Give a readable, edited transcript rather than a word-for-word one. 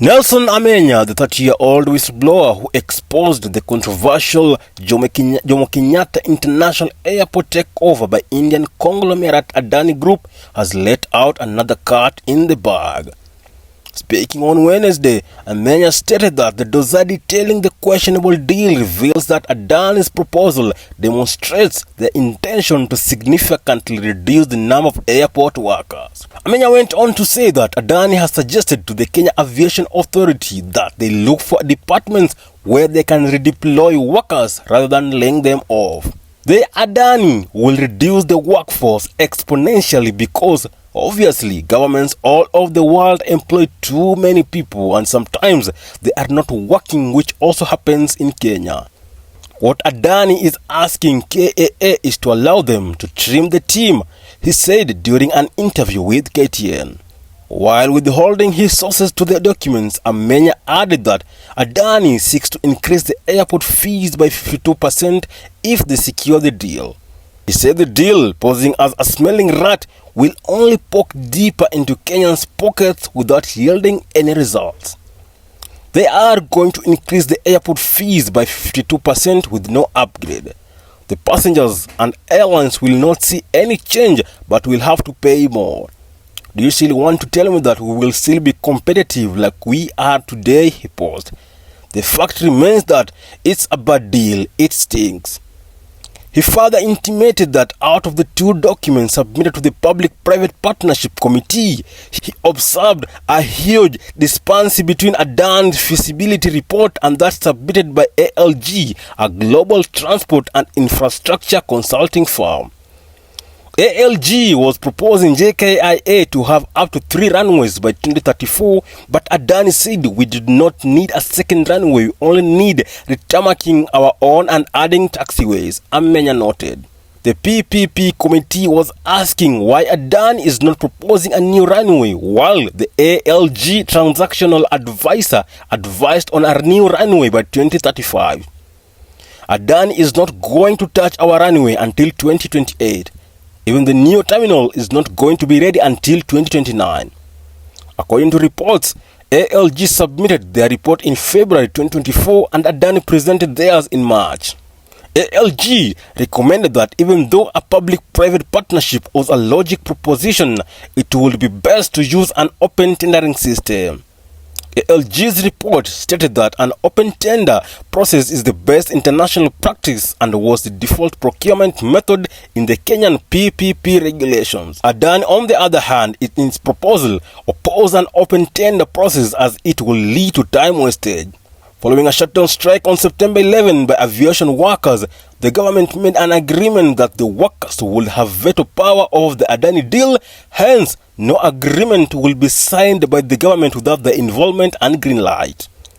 Nelson Amenya, the 30-year-old whistleblower who exposed the controversial Jomo Kenyatta International Airport takeover by Indian conglomerate ADANI Group, has let out another cat in the bag. Speaking on Wednesday, Amenya stated that the dossier detailing the questionable deal reveals that ADANI's proposal demonstrates their intention to significantly reduce the number of airport workers. Amenya went on to say that ADANI has suggested to the Kenya Aviation Authority that they look for departments where they can redeploy workers rather than laying them off. The ADANI will reduce the workforce exponentially because obviously governments all over the world employ too many people and sometimes they are not working, which also happens in Kenya. What ADANI is asking KAA is to allow them to trim the team, he said during an interview with KTN. While withholding his sources to the documents, Amenya added that ADANI seeks to increase the airport fees by 52% if they secure the deal. He said the deal, posing as a smelling rat, will only poke deeper into Kenyans' pockets without yielding any results. They are going to increase the airport fees by 52% with no upgrade. The passengers and airlines will not see any change but will have to pay more. Do you still want to tell me that we will still be competitive like we are today? He posed. The fact remains that it's a bad deal, it stinks. He further intimated that out of the two documents submitted to the Public-Private Partnership Committee, he observed a huge disparity between ADANI's feasibility report and that submitted by ALG, a global transport and infrastructure consulting firm. ALG was proposing JKIA to have up to 3 runways by 2034, but ADANI said we did not need a second runway, we only need retarmacking our own and adding taxiways, Amenya noted. The PPP committee was asking why ADANI is not proposing a new runway, while the ALG transactional advisor advised on a new runway by 2035. ADANI is not going to touch our runway until 2028. Even the new terminal is not going to be ready until 2029. According to reports, ALG submitted their report in February 2024 and ADANI presented theirs in March. ALG recommended that even though a public-private partnership was a logic proposition, it would be best to use an open tendering system. ALG's report stated that an open tender process is the best international practice and was the default procurement method in the Kenyan PPP regulations. ADANI, on the other hand, in its proposal, opposed an open tender process as it will lead to time wastage. Following a shutdown strike on September 11 by aviation workers, the government made an agreement that the workers would have veto power of the ADANI deal. Hence, no agreement will be signed by the government without their involvement and green light.